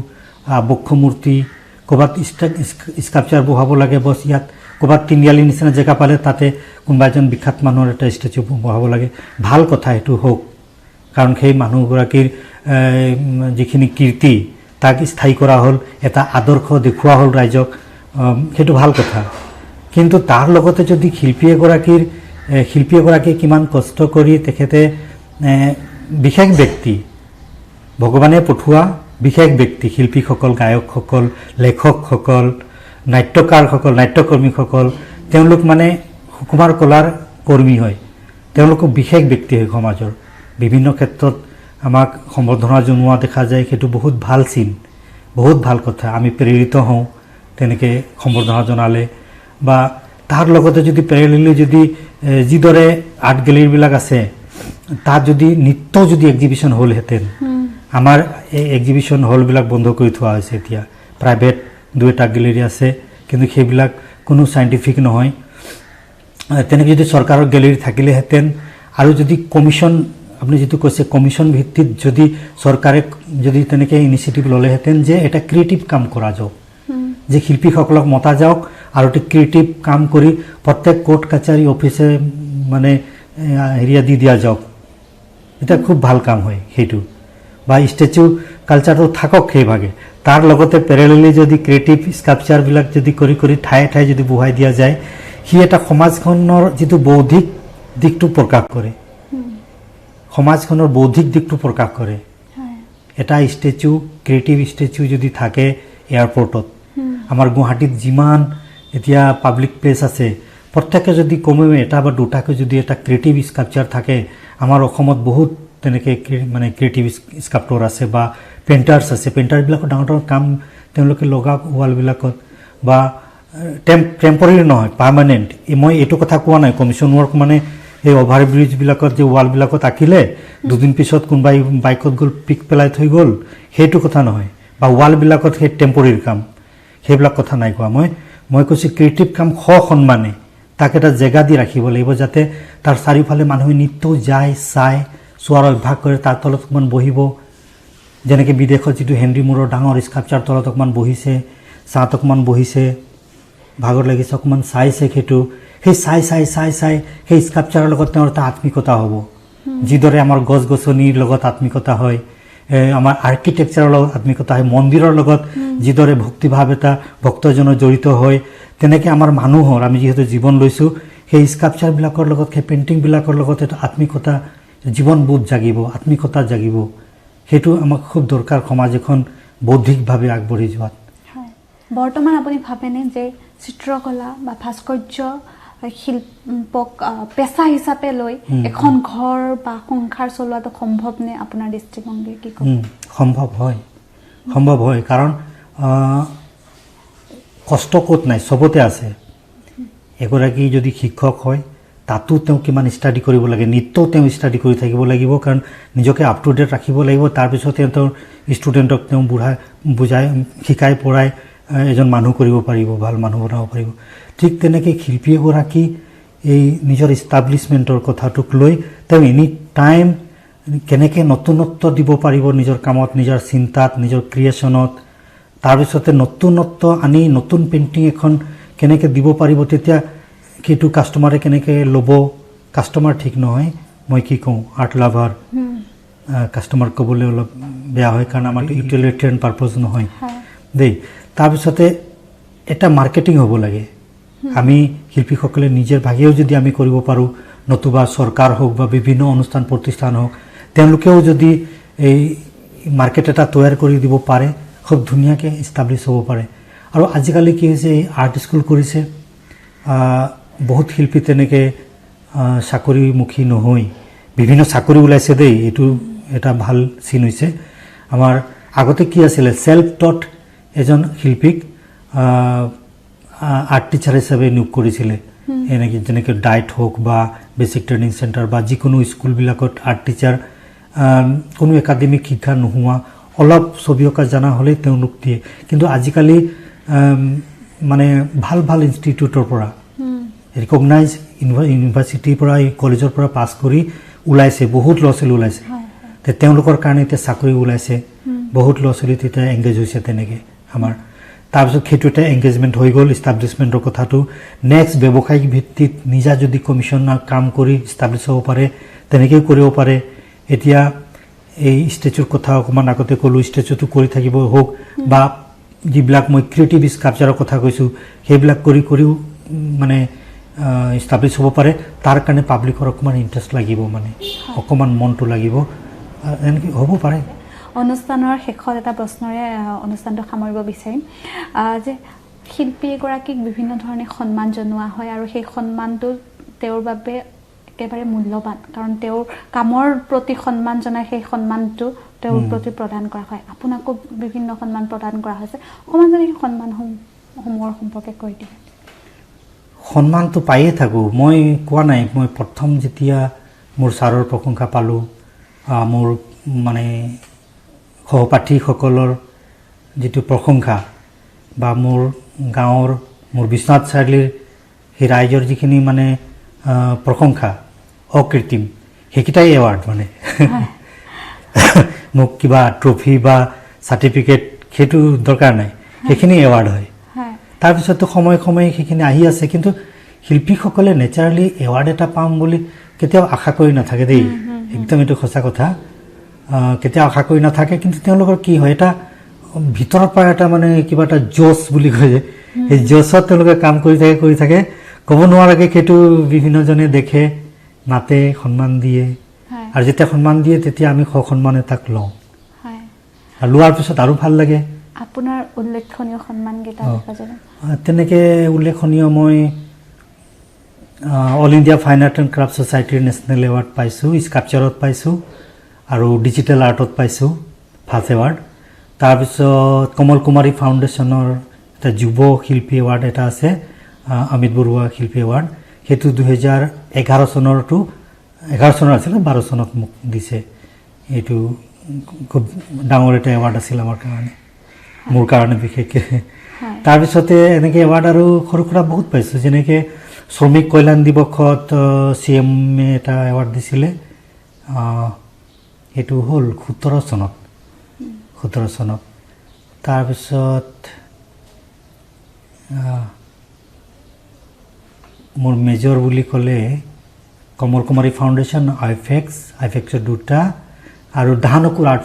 S2: বক্ষ মূৰ্তি, ক'ৰবাত স্কাল্পচাৰ বহাব লাগে, বছ ইয়াত ক'ৰবাত তিনিআলি নিচিনা জেগা পালে তাতে কোনোবা এজন বিখ্যাত মানুহৰ এটা ষ্টেচু বহাব লাগে। ভাল কথা, সেইটো হওক, কাৰণ সেই মানুহগৰাকীৰ যিখিনি কীৰ্তি তাক স্থায়ী কৰা হ'ল, এটা আদৰ্শ দেখুওৱা হ'ল ৰাইজক, সেইটো ভাল কথা। কিন্তু তাৰ লগতে যদি শিল্পী এগৰাকীয়ে কিমান কষ্ট কৰি তেখেতে বিশেষ ব্যক্তি, ভগৱানে পঠোৱা বিশেষ ব্যক্তি, শিল্পীসকল, গায়কসকল, লেখকসকল, নাট্যকাৰসকল, নাট্যকৰ্মীসকল, তেওঁলোক মানে সুকুমাৰ কলাৰ কৰ্মী হয়, তেওঁলোকো বিশেষ ব্যক্তি হয় সমাজৰ। বিভিন্ন ক্ষেত্ৰত আমাক সম্বৰ্ধনা জনোৱা দেখা যায়, সেইটো বহুত ভাল চিন, বহুত ভাল কথা। আমি প্ৰেৰিত হওঁ তেনেকৈ সম্বৰ্ধনা জনালে, বা তাৰ লগতে যদি পেৰেলেলি যদি যিদৰে আৰ্ট গেলেৰীবিলাক আছে তাত যদি নৃত্য যদি এক্সিবিশ্যন হ'লহেঁতেন আমাৰ এই এক্সিবিশ্যন হলবিলাক বন্ধ কৰি থোৱা হৈছে এতিয়া প্ৰাইভেট 2টা গেলেৰী আছে কিন্তু সেইবিলাক কোনো চাইণ্টিফিক নহয় তেনেকৈ যদি চৰকাৰৰ গেলেৰী থাকিলেহেঁতেন আৰু যদি কমিশ্যন আপুনি যিটো কৈছে কমিশ্যন ভিত্তিত যদি চৰকাৰে যদি তেনেকৈ ইনিচিয়েটিভ ল'লেহেঁতেন যে এটা ক্ৰিয়েটিভ কাম কৰা যাওক যে শিল্পীসকলক মতা যাওক আৰু এটা ক্ৰিয়েটিভ কাম কৰি প্ৰত্যেক কোৰ্ট কাছাৰী অফিচে মানে হেৰিয়া দি দিয়া যাওক এটা খুব ভাল কাম হয় সেইটো বা ষ্টেচু কালচাৰটো থাকক সেইভাগে তাৰ লগতে পেৰেলেলি যদি ক্ৰিয়েটিভ স্কাল্পচাৰবিলাক যদি কৰি কৰি ঠায়ে ঠায়ে যদি বহাই দিয়া যায় সি এটা সমাজখনৰ যিটো বৌদ্ধিক দিশটো প্ৰকাশ কৰে সমাজখনৰ বৌদ্ধিক দিশটো প্ৰকাশ কৰে এটা ষ্টেচু ক্ৰিয়েটিভ ষ্টেচু যদি থাকে এয়াৰপৰ্টত আমাৰ গুৱাহাটীত যিমান এতিয়া পাব্লিক প্লেচ আছে প্ৰত্যেকে যদি কমেও এটা বা দুটাকৈ যদি এটা ক্ৰিয়েটিভ স্কাল্পচাৰ থাকে আমাৰ অসমত বহুত তেনেকৈ মানে ক্ৰিয়েটিভ স্কাল্পটৰ আছে বা পেইণ্টাৰ্ছ আছে পেইণ্টাৰবিলাকৰ ডাঙৰ ডাঙৰ কাম তেওঁলোকে লগাওক ৱালবিলাকত বা টেম্পৰেৰী নহয় পাৰ্মানেণ্ট মই এইটো কথা কোৱা নাই কমিশ্যন ৱৰ্ক মানে এই অভাৰ ব্ৰিজবিলাকত যে ৱালবিলাকত আঁকিলে দুদিন পিছত কোনোবাই বাইকত গ'ল পিক পেলাই থৈ গ'ল সেইটো কথা নহয় বা ৱালবিলাকত সেই টেম্পৰেৰী কাম সেইবিলাক কথা নাই কোৱা মই কৈছোঁ ক্ৰিয়েটিভ কাম সন্মানে তাক এটা জেগা দি ৰাখিব লাগিব যাতে তাৰ চাৰিওফালে মানুহে নিত্য যায় চায় চোৱাৰ অভ্যাস কৰে তাৰ তলত অকণমান বহিব যেনেকৈ বিদেশত যিটো হেনৰি মুৰৰ ডাঙৰ স্কাল্পচাৰ তলত অকণমান বহিছে ছাঁত অকণমান বহিছে ভাগৰ লাগিছে অকণমান চাইছে সেইটো সেই চাই সেই স্কাল্পচাৰৰ লগত তেওঁৰ এটা আত্মিকতা হ'ব যিদৰে আমাৰ গছ গছনিৰ লগত আত্মিকতা হয় আমাৰ আৰ্কিটেকচাৰৰ লগত আত্মিকতা হয় মন্দিৰৰ লগত যিদৰে ভক্তিভাৱ এটা ভক্তজনৰ জড়িত হয় তেনেকৈ আমাৰ মানুহৰ আমি যিহেতু জীৱন লৈছোঁ সেই স্কাল্পচাৰবিলাকৰ লগত সেই পেইণ্টিংবিলাকৰ লগত এটা আত্মিকতা জীৱনবোধ জাগিব আত্মিকতা জাগিব সেইটো আমাক খুব দৰকাৰ সমাজ এখন বৌদ্ধিকভাৱে আগবাঢ়ি যোৱাত
S1: বৰ্তমান আপুনি ভাবেনে যে চিত্ৰকলা বা ভাস্কৰ্য শিল্পক পেচা হিচাপে লৈ এখন ঘৰ বা সংসাৰ চলোৱাটো সম্ভৱনে আপোনাৰ দৃষ্টিভংগী কি ক'ব
S2: সম্ভৱ হয় কাৰণ কষ্ট ক'ত নাই চবতে আছে এগৰাকী যদি শিক্ষক হয় তাতো তেওঁ কিমান ষ্টাডি কৰিব লাগে নৃত্যও তেওঁ ষ্টাডি কৰি থাকিব লাগিব কাৰণ নিজকে আপ টু ডেট ৰাখিব লাগিব তাৰপিছত তেওঁৰ ষ্টুডেণ্টক তেওঁ বুজাই শিকাই পঢ়াই এজন মানুহ কৰিব পাৰিব ভাল মানুহ বনাব পাৰিব ঠিক তেনেকৈ শিল্পী এগৰাকী এই নিজৰ ইষ্টাব্লিছমেণ্টৰ কথাটোক লৈ তেওঁ এনি টাইম কেনেকৈ নতুনত্ব দিব পাৰিব নিজৰ কামত নিজৰ চিন্তাত নিজৰ ক্ৰিয়েশ্যনত তাৰপিছতে নতুনত্ব আনি নতুন পেইণ্টিং এখন কেনেকৈ দিব পাৰিব তেতিয়া সেইটো কাষ্টমাৰে কেনেকৈ ল'ব কাষ্টমাৰ ঠিক নহয় মই কি কওঁ আৰ্ট লাভাৰ কাষ্টমাৰ ক'বলৈ অলপ বেয়া হয় কাৰণ আমাৰ ইউটিলিটেৰিয়ান পাৰপজ নহয় দেই তাৰপিছতে এটা মাৰ্কেটিং হ'ব লাগে আমি শিল্পীসকলে নিজৰ ভাগেও যদি আমি কৰিব পাৰোঁ নতুবা চৰকাৰ হওক বা বিভিন্ন অনুষ্ঠান প্ৰতিষ্ঠান হওক তেওঁলোকেও যদি এই মাৰ্কেট এটা তৈয়াৰ কৰি দিব পাৰে খুব ধুনীয়াকৈ ইষ্টাব্লিছ হ'ব পাৰে আৰু আজিকালি কি হৈছে এই আৰ্ট স্কুল কৰিছে বহুত শিল্পী তেনেকৈ চাকৰিমুখী নহয় বিভিন্ন চাকৰি ওলাইছে দেই এইটো এটা ভাল চিন হৈছে আমাৰ আগতে কি আছিলে ছেল্ফ টট এজন শিল্পীক আৰ্ট টিচাৰ হিচাপে নিয়োগ কৰিছিলে এনেকৈ যেনেকৈ ডাইট হওক বা বেচিক ট্ৰেইনিং চেণ্টাৰ বা যিকোনো স্কুলবিলাকত আৰ্ট টিচাৰ কোনো একাডেমিক শিক্ষা নোহোৱা অলপ ছবি অঁকা জনা হ'লেই তেওঁলোক দিয়ে কিন্তু আজিকালি মানে ভাল ভাল ইনষ্টিটিউটৰ পৰা ৰিকগনাইজ ইউনিভাৰ্চিটিৰ পৰা কলেজৰ পৰা পাছ কৰি ওলাইছে বহুত ল'ৰা ছোৱালী ওলাইছে তেওঁলোকৰ কাৰণে এতিয়া চাকৰি ওলাইছে বহুত ল'ৰা ছোৱালী তেতিয়া এংগেজ হৈছে তেনেকৈ আমাৰ তাৰপিছত সেইটো এটা এংগেজমেণ্ট হৈ গ'ল ইষ্টাব্লিছমেণ্টৰ কথাটো নেক্সট ব্যৱসায়িক ভিত্তিত নিজা যদি কমিশ্যনাৰ কাম কৰি ইষ্টাব্লিছ হ'ব পাৰে তেনেকৈও কৰিব পাৰে এতিয়া এই ষ্টেচুৰ কথা অকণমান আগতে ক'লোঁ ষ্টেচুটো কৰি থাকিব হওক বা যিবিলাক মই ক্ৰিয়েটিভ স্কাল্পচাৰৰ কথা কৈছোঁ সেইবিলাক কৰিও মানে ইষ্টাব্লিছ হ'ব পাৰে তাৰ কাৰণে পাব্লিকৰ অকণমান ইণ্টাৰেষ্ট লাগিব মানে অকণমান মনটো লাগিব এনেকৈ হ'ব পাৰে
S1: অনুষ্ঠানৰ শেষত এটা প্ৰশ্নৰে অনুষ্ঠানটো সামৰিব বিচাৰিম যে শিল্পী এগৰাকীক বিভিন্ন ধৰণে সন্মান জনোৱা হয় আৰু সেই সন্মানটো তেওঁৰ বাবে একেবাৰে মূল্যৱান কাৰণ তেওঁৰ কামৰ প্ৰতি সন্মান জনাই সেই সন্মানটো তেওঁৰ প্ৰতি প্ৰদান কৰা হয় আপোনাকো বিভিন্ন সন্মান প্ৰদান কৰা হৈছে অকণমান যদি সন্মানসমূহৰ সম্পৰ্কে কৈ দিয়ে
S2: সন্মানটো পায়ে থাকোঁ। মই কোৱা নাই, মই প্ৰথম যেতিয়া মোৰ ছাৰৰ প্ৰশংসা পালোঁ, মোৰ মানে সহপাঠীসকলৰ যিটো প্ৰশংসা বা মোৰ গাঁৱৰ মোৰ বিশ্বনাথ চাৰিআলিৰ সেই ৰাইজৰ যিখিনি মানে প্ৰশংসা অকৃত্ৰিম, সেইকেইটাই এৱাৰ্ড মানে মোক কিবা ট্ৰফি বা চাৰ্টিফিকেট সেইটো দৰকাৰ নাই, সেইখিনি এৱাৰ্ড হয়। তাৰপিছতো সময়ে সময়ে সেইখিনি আহি আছে, কিন্তু শিল্পীসকলে নেচাৰেলি এৱাৰ্ড এটা পাম বুলি কেতিয়াও আশা কৰি নাথাকে দেই, একদম এইটো সঁচা কথা। কেতিয়াও আশা কৰি নাথাকে, কিন্তু তেওঁলোকৰ কি হয়, এটা ভিতৰৰ পৰা এটা মানে কিবা এটা জছ বুলি কয় যে, সেই জছত তেওঁলোকে কাম কৰি থাকে ক'ব নোৱাৰাকে সেইটো বিভিন্নজনে দেখে, মাতে, সন্মান দিয়ে, আৰু যেতিয়া সন্মান দিয়ে তেতিয়া আমি সন্মানে তাক লওঁ, আৰু লোৱাৰ পিছত আৰু ভাল লাগে।
S1: আপোনাৰ উল্লেখনীয় সন্মানকেইটা দেখা যাব।
S2: তেনেকৈ উল্লেখনীয় মই All India Fine Art and Craft ছ'চাইটিৰ নেশ্যনেল এৱাৰ্ড পাইছোঁ, স্কাল্পচাৰত পাইছোঁ, আৰু ডিজিটেল আৰ্টত পাইছোঁ ফাৰ্ষ্ট এৱাৰ্ড। তাৰপিছত কমল কুমাৰী ফাউণ্ডেশ্যনৰ এটা যুৱ শিল্পী এৱাৰ্ড এটা আছে, অমিত বৰুৱা শিল্পী এৱাৰ্ড, সেইটো 2011 চনৰটো 11 চনৰ আছিলে, 12 চনত মোক দিছে। এইটো খুব ডাঙৰ এটা এৱাৰ্ড আছিল আমাৰ কাৰণে, মোৰ কাৰণে বিশেষকৈ। তাৰপিছতে এনেকৈ এৱাৰ্ড আৰু সৰু সুৰা বহুত পাইছোঁ, যেনেকৈ শ্ৰমিক কল্যাণ দিৱসত CM-এ এটা এৱাৰ্ড দিছিলে, সেইটো হ'ল 17 চনত। তাৰপিছত মোৰ মেজৰ বুলি ক'লে কমল কুমাৰী ফাউণ্ডেশ্যন, আইফেক্সৰ 2টা, আৰু দাহানকুৰ আৰ্ট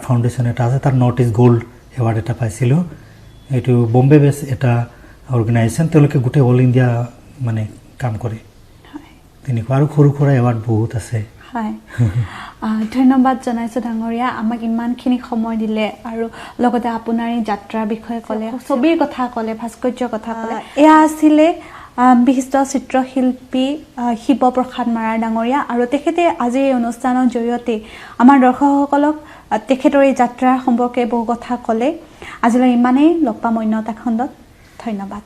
S2: ফাউণ্ডেশ্যন এটা আছে, তাৰ নৰ্থ ইষ্ট গ'ল্ড এৱাৰ্ড এটা পাইছিলোঁ। এইটো বম্বে বেছ এটা অৰ্গেনাইজেশ্যন, তেওঁলোকে গোটেই অল ইণ্ডিয়া মানে কাম কৰে, তেনেকুৱা আৰু সৰু সুৰা এৱাৰ্ড বহুত আছে।
S1: হয়, ধন্যবাদ জনাইছোঁ ডাঙৰীয়া, আমাক ইমানখিনি সময় দিলে, আৰু লগতে আপোনাৰ এই যাত্ৰাৰ বিষয়ে ক'লে, ছবিৰ কথা ক'লে, ভাস্কৰ্যৰ কথা ক'লে। এয়া আছিলে বিশিষ্ট চিত্ৰশিল্পী শিৱপ্ৰসাদ মাৰাৰ ডাঙৰীয়া, আৰু তেখেতে আজিৰ এই অনুষ্ঠানৰ জৰিয়তে আমাৰ দৰ্শকসকলক তেখেতৰ এই যাত্ৰাৰ সম্পৰ্কে বহু কথা ক'লে। আজিলৈ ইমানেই, লগ পাম অন্য এটা খণ্ডত। ধন্যবাদ।